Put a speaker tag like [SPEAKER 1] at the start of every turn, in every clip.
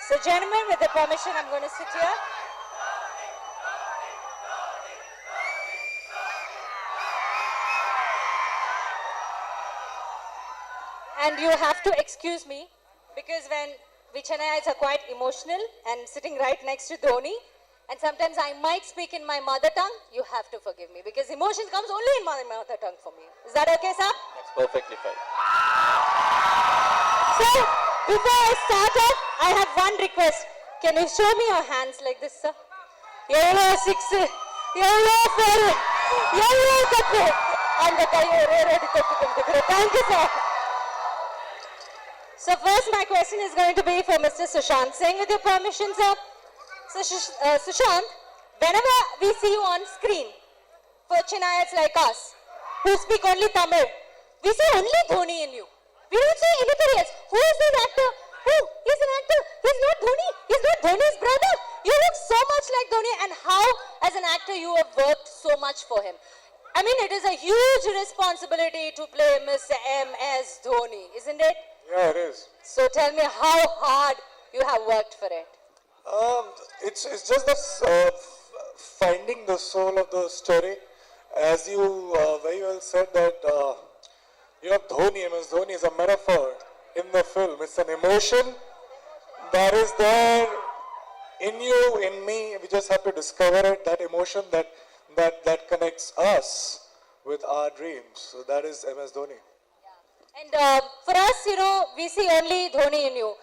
[SPEAKER 1] So gentlemen, with the permission, I'm going to sit here. And you have to excuse me, because when we Chennaites are quite emotional and sitting right next to Dhoni, and sometimes I might speak in my mother tongue, you have to forgive me, because emotion comes only in my mother tongue for me. Is that okay, sir?
[SPEAKER 2] That's perfectly fine.
[SPEAKER 1] So, before I start off, I have one request. Can you show me your hands like this, sir? Yellow 6, yellow 4, yellow kappe. And the thank you, sir. So first my question is going to be for Mr. Sushant Singh, with your permission, sir. So Sushant, whenever we see you on screen, for Chennaites like us, who speak only Tamil, we see only Dhoni in you. We don't see anybody else. Who is this actor? Who? He's an actor. He's not Dhoni. He's not Dhoni's brother. You look so much like Dhoni, and how, as an actor, you have worked so much for him. I mean, it is a huge responsibility to play Mr. M.S. Dhoni, isn't it?
[SPEAKER 3] Yeah, it is.
[SPEAKER 1] So tell me how hard you have worked for it.
[SPEAKER 3] It's just this finding the soul of the story. As you very well said that, Dhoni, M.S. Dhoni is a metaphor in the film. It's an emotion that is there in you, in me. We just have to discover it, that emotion that connects us with our dreams. So that is M.S. Dhoni.
[SPEAKER 1] And for us, we see only Dhoni in you.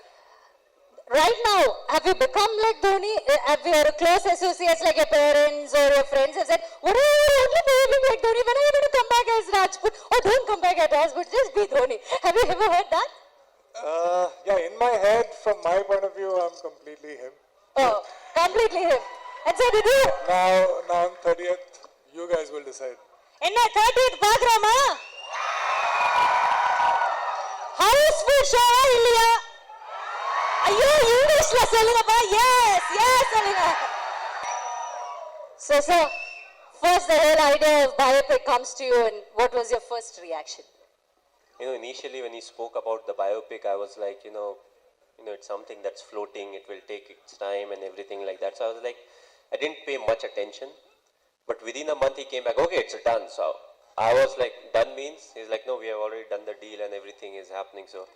[SPEAKER 1] Right now, have you become like Dhoni? Have your close associates like your parents or your friends have said, what are you only behaving like Dhoni? When are you going to come back as Rajput? Or don't come back as Rajput, just be Dhoni. Have you ever heard that?
[SPEAKER 3] Yeah, in my head, from my point of view, I'm completely him.
[SPEAKER 1] Oh, completely him. And so did you?
[SPEAKER 3] Now on 30th, you guys will decide.
[SPEAKER 1] In my 30th bathroom, Houseful show, Ilya. Ayyo, English la solunga. Yes, solunga. So, sir, first the whole idea of biopic comes to you, and what was your first reaction?
[SPEAKER 2] Initially when he spoke about the biopic, I was like, it's something that's floating, it will take its time and everything like that. So I was like, I didn't pay much attention. But within a month he came back, okay, it's done. So I was like, done means? He's like, no, we have already done the deal and everything is happening. So,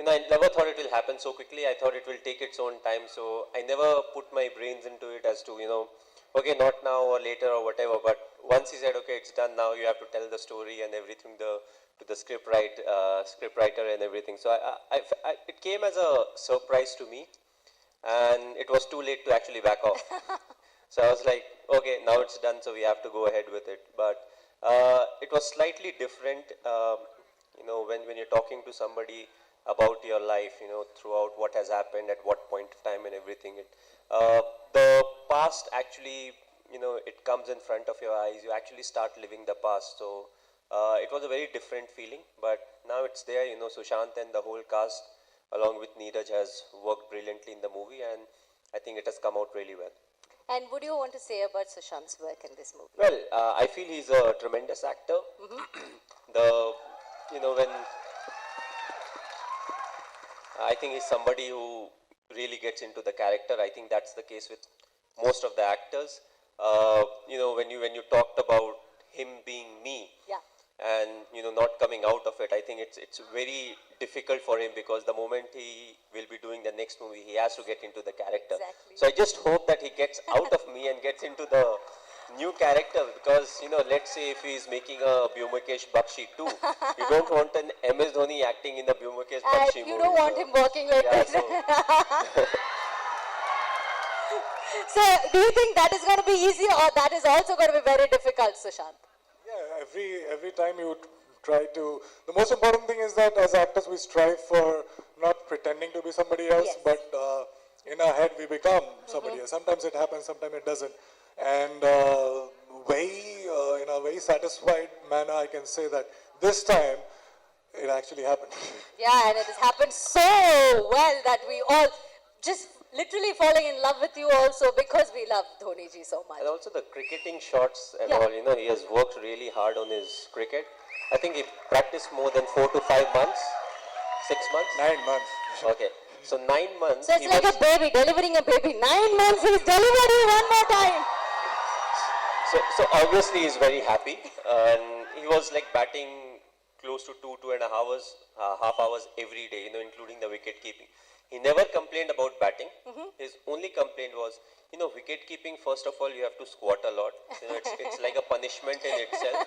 [SPEAKER 2] I never thought it will happen so quickly. I thought it will take its own time. So I never put my brains into it as to, okay, not now or later or whatever. But once he said, okay, it's done now, you have to tell the story and everything to the script writer and everything. So it came as a surprise to me, and it was too late to actually back off. So I was like, okay, now it's done, so we have to go ahead with it. But it was slightly different, when you're talking to somebody about your life, throughout what has happened, at what point of time and everything. The past actually, it comes in front of your eyes. You actually start living the past. So it was a very different feeling, but now it's there. Sushant and the whole cast, along with Neeraj, has worked brilliantly in the movie, and I think it has come out really well.
[SPEAKER 1] And what do you want to say about Sushant's work in this movie?
[SPEAKER 2] Well, I feel he's a tremendous actor. When I think he's somebody who really gets into the character. I think that's the case with most of the actors. When you talked about him being me,
[SPEAKER 1] yeah,
[SPEAKER 2] and not coming out of it, I think it's very difficult for him, because the moment he will be doing the next movie, he has to get into the character.
[SPEAKER 1] Exactly.
[SPEAKER 2] So I just hope that he gets out of me and gets into the new character, because let's say if he's making a Bhumakesh Bakshi 2, you don't want an M.S. Dhoni acting in the Bhumakesh Bakshi movie.
[SPEAKER 1] You don't want him working like this. So do you think that is going to be easy, or that is also going to be very difficult, Sushant?
[SPEAKER 3] Yeah, every time you try to, the most important thing is that as actors we strive for not pretending to be somebody else, yes, but in our head we become somebody else. Sometimes it happens, sometimes it doesn't. And in a very satisfied manner, I can say that this time it actually happened.
[SPEAKER 1] Yeah, and it has happened so well that we all just literally falling in love with you also, because we love Dhoni ji so much.
[SPEAKER 2] And also the cricketing shots and all, he has worked really hard on his cricket. I think he practiced more than 4 to 5 months, 6 months?
[SPEAKER 3] 9 months.
[SPEAKER 2] Okay. So 9 months.
[SPEAKER 1] So it's like a baby, delivering a baby. 9 months, he's delivering one more time.
[SPEAKER 2] So obviously he's very happy, and he was like batting close to 2.5 hours, half hours every day, including the wicket keeping. He never complained about batting. His only complaint was, wicket keeping. First of all, you have to squat a lot. It's like a punishment in itself.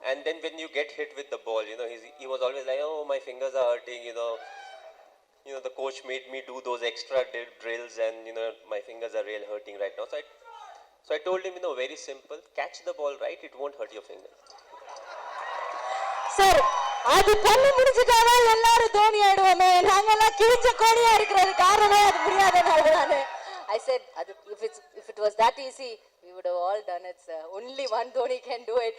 [SPEAKER 2] And then when you get hit with the ball, he was always like, oh, my fingers are hurting. The coach made me do those extra drills, and my fingers are real hurting right now. So I told him, very simple, catch the ball right, it won't hurt your fingers.
[SPEAKER 1] Sir, அது பண்ணி முடிச்சிட்டாவே எல்லாரும் தோனி ஆயிடுவோமே. நாங்கெல்லாம் கிழிஞ்ச கோணியா இருக்கிறது காரணமே அது முடியாதனால தானே. I said, if it was that easy, we would have all done it, sir. Only one Dhoni can do it.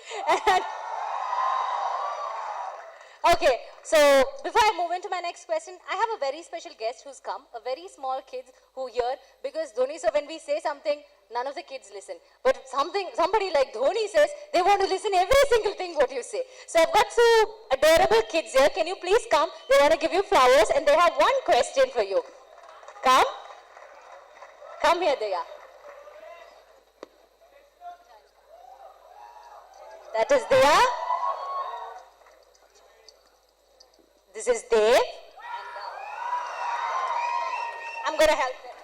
[SPEAKER 1] Okay, so before I move into my next question, I have a very special guest who's come, a very small kids who hear, because Dhoni, so when we say something, none of the kids listen. But somebody like Dhoni says, they want to listen every single thing what you say. So I've got two adorable kids here. Can you please come? They want to give you flowers and they have one question for you. Come. Come here, Daya. That is Daya. This is Dev. And I'm going to help them.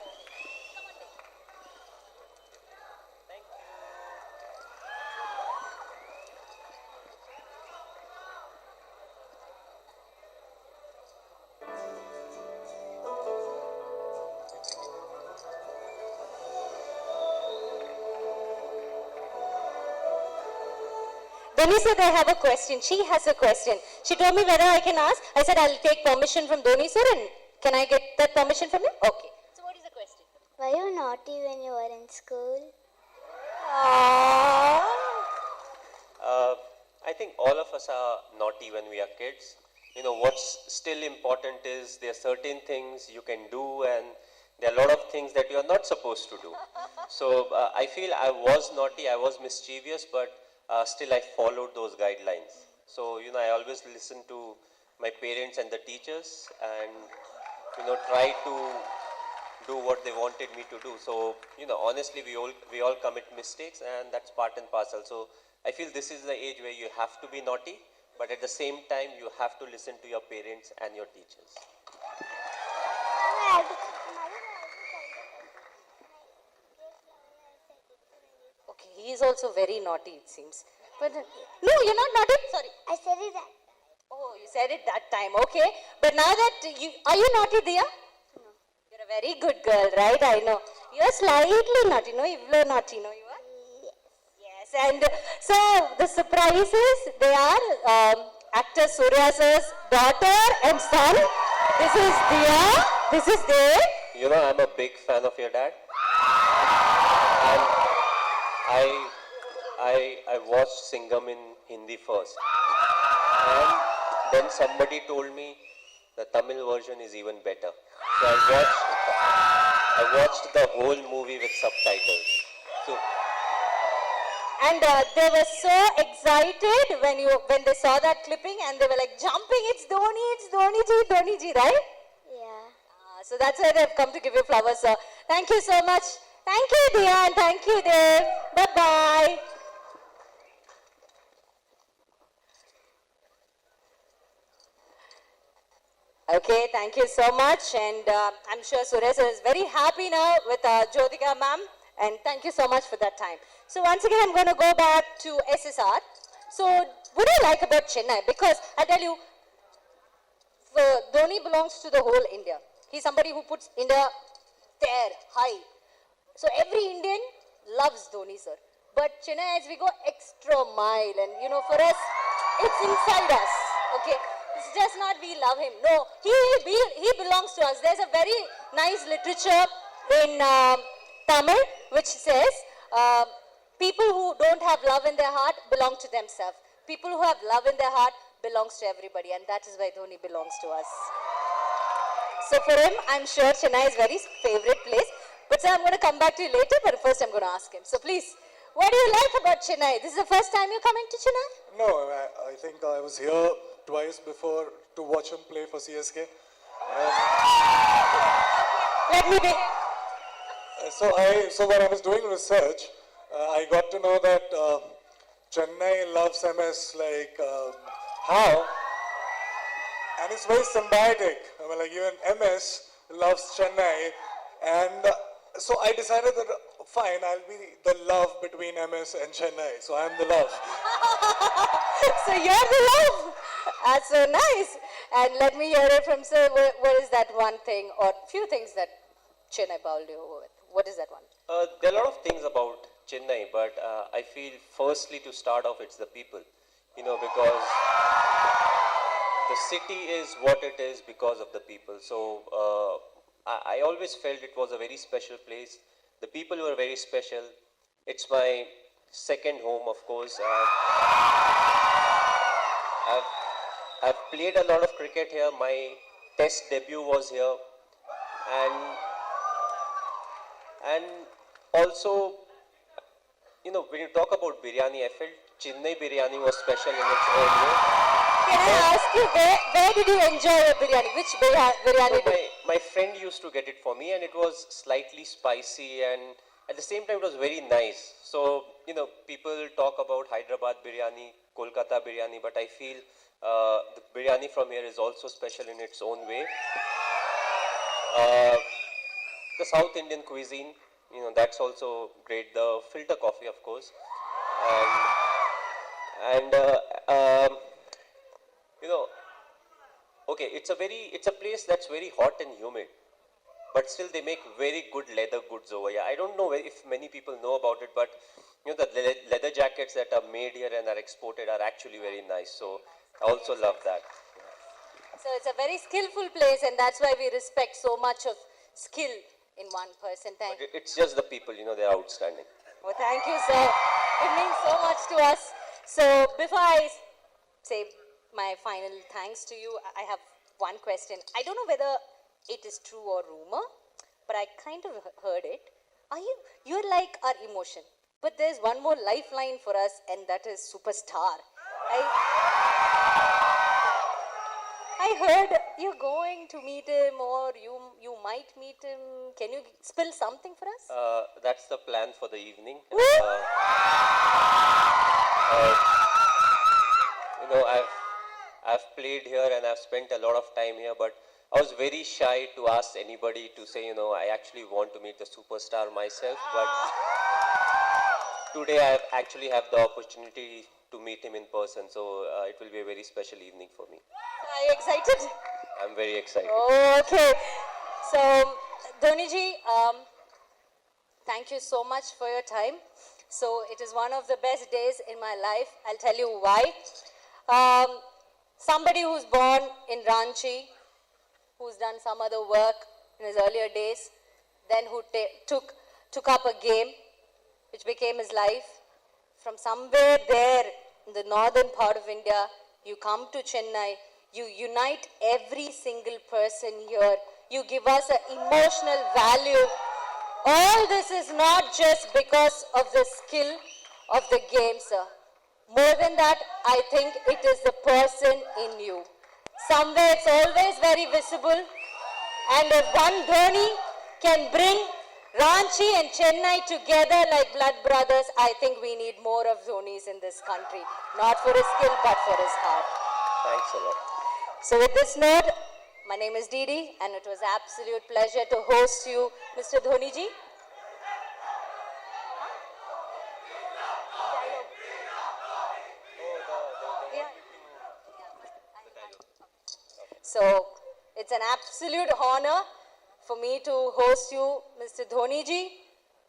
[SPEAKER 1] Dhoni said, I have a question. She has a question. She told me whether I can ask. I said, I'll take permission from Dhoni sir, and can I get that permission from him? Okay. So what is the question?
[SPEAKER 4] Were you naughty when you were in school?
[SPEAKER 2] I think all of us are naughty when we are kids. What's still important is there are certain things you can do, and there are a lot of things that you are not supposed to do. So I feel I was naughty, I was mischievous, but still I followed those guidelines. So, I always listened to my parents and the teachers, and, try to do what they wanted me to do. So, honestly, we all commit mistakes, and that's part and parcel. So, I feel this is the age where you have to be naughty, but at the same time, you have to listen to your parents and your teachers.
[SPEAKER 1] Okay, he is also very naughty, it seems. But no, you're not naughty. Sorry.
[SPEAKER 4] I said it that.
[SPEAKER 1] Oh, you said it that time. Okay. But now that are you naughty, Diya?
[SPEAKER 4] No.
[SPEAKER 1] You're a very good girl, right? I know. You're slightly naughty, no? You're naughty, no? You are? Yes. And so the surprises, they are actor Surya's daughter and son. This is Diya. This is Dev.
[SPEAKER 2] I'm a big fan of your dad. And I watched Singham in Hindi first, and then somebody told me the Tamil version is even better. So I watched the whole movie with subtitles. So,
[SPEAKER 1] and they were so excited when they saw that clipping, and they were like jumping. It's Dhoni ji, right?
[SPEAKER 4] Yeah.
[SPEAKER 1] So that's why they've come to give you flowers, sir. Thank you so much. Thank you, Diya, and thank you, Dev. Bye-bye. Okay, thank you so much, and I'm sure Suresh is very happy now with Jyotika ma'am, and thank you so much for that time. So once again, I'm going to go back to SSR. So what do you like about Chennai? Because I tell you, Dhoni belongs to the whole India. He's somebody who puts India there, high. So every Indian loves Dhoni, sir. But Chennai, as we go extra mile, and for us, it's inside us. Okay, it's just not we love him. No, he belongs to us. There's a very nice literature in Tamil which says people who don't have love in their heart belong to themselves. People who have love in their heart belongs to everybody, and that is why Dhoni belongs to us. So for him, I'm sure Chennai is very favorite place. But sir, I'm going to come back to you later, but first I'm going to ask him. So please, what do you like about Chennai? This is the first time you're coming to Chennai?
[SPEAKER 3] No, I think I was here twice before to watch him play for CSK.
[SPEAKER 1] Let me be.
[SPEAKER 3] So when I was doing research, I got to know that Chennai loves MS like how, and it's very symbiotic. I mean, like even MS loves Chennai, and so I decided that fine, I'll be the love between MS and Chennai. So I'm the love.
[SPEAKER 1] So you're the love. That's so nice. And let me hear it from sir. What is that one thing or few things that Chennai bowled you over with? What is that one?
[SPEAKER 2] There are a lot of things about Chennai, but I feel firstly to start off, it's the people. Because the city is what it is because of the people. So I always felt it was a very special place. The people were very special. It's my second home, of course. I've played a lot of cricket here. My test debut was here, and also, when you talk about biryani, I felt Chennai biryani was special in its own way.
[SPEAKER 1] Can I ask you where did you enjoy your biryani? Which biryani?
[SPEAKER 2] So my friend used to get it for me, and it was slightly spicy, and at the same time, it was very nice. So, people talk about Hyderabad biryani, Kolkata biryani, but I feel the biryani from here is also special in its own way. The South Indian cuisine, that's also great. The filter coffee, of course. Okay, it's a place that's very hot and humid, but still they make very good leather goods over here. I don't know if many people know about it, but the leather jackets that are made here and are exported are actually very nice. So I also love that.
[SPEAKER 1] So it's a very skillful place, and that's why we respect so much of skill in one person. Thank you.
[SPEAKER 2] It's just the people, they're outstanding.
[SPEAKER 1] Well, thank you, sir. It means so much to us. So before I say my final thanks to you, I have one question. I don't know whether it is true or rumor, but I kind of heard it. You're like our emotion, but there's one more lifeline for us, and that is superstar. I heard you're going to meet him, or you might meet him. Can you spill something for us?
[SPEAKER 2] That's the plan for the evening. I've played here and I've spent a lot of time here, but I was very shy to ask anybody to say, I actually want to meet the superstar myself. But today I actually have the opportunity to meet him in person, so it will be a very special evening for me.
[SPEAKER 1] Are you excited?
[SPEAKER 2] I'm very excited.
[SPEAKER 1] Okay. So, Dhoni ji, thank you so much for your time. So, it is one of the best days in my life. I'll tell you why. Somebody who's born in Ranchi, who's done some other work in his earlier days, then who took up a game, which became his life. From somewhere there in the northern part of India, you come to Chennai, you unite every single person here, you give us an emotional value. All this is not just because of the skill of the game, sir. More than that, I think it is the person in you. Somewhere it's always very visible, and if one Dhoni can bring Ranchi and Chennai together like blood brothers, I think we need more of Dhonis in this country. Not for his skill, but for his heart.
[SPEAKER 2] Thanks a lot.
[SPEAKER 1] So with this note, my name is Didi, and it was absolute pleasure to host you, Mr. Dhoni ji. So it's an absolute honor for me to host you, Mr. Dhoni ji,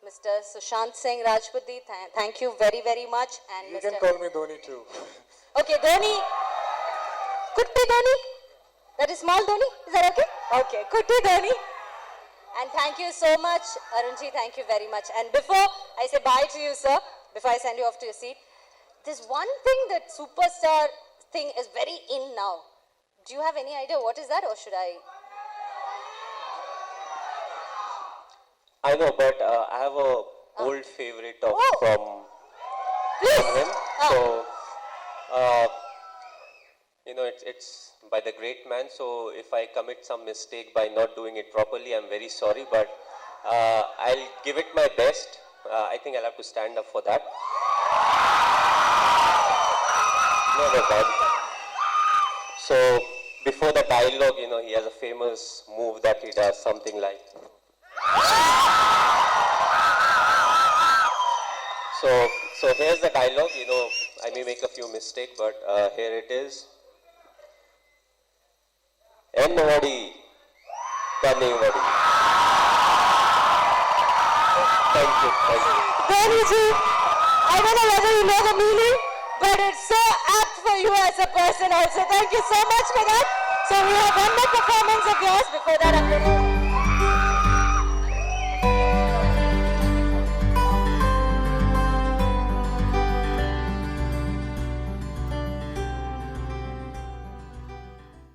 [SPEAKER 1] Mr. Sushant Singh Rajputi. Thank you very, very much. And
[SPEAKER 3] You
[SPEAKER 1] Mr.
[SPEAKER 3] can call me Dhoni too.
[SPEAKER 1] Okay, Dhoni. Kutti Dhoni? That is small Dhoni? Is that okay? Okay, Kutti Dhoni. And thank you so much, Arunji. Thank you very much. And before I say bye to you, sir, before I send you off to your seat, there's one thing that superstar thing is very in now. Do you have any idea what is that, or should I?
[SPEAKER 2] I know, but I have a old favorite of from
[SPEAKER 1] Please.
[SPEAKER 2] him. So you know, it's by the great man. So if I commit some mistake by not doing it properly, I'm very sorry, but I'll give it my best. I think I'll have to stand up for that. No, no, bad. So before the dialogue, you know, he has a famous move that he does, something like. So here's the dialogue. You know, I may make a few mistakes, but here it is. M.S.Dhoni, Tamil Movie. Thank you.
[SPEAKER 1] Dhoni ji, I don't know whether you know the meaning, but it's so apt for you as a person also. Thank you so much for that. So we have one more performance of yours. Before that, I'm going to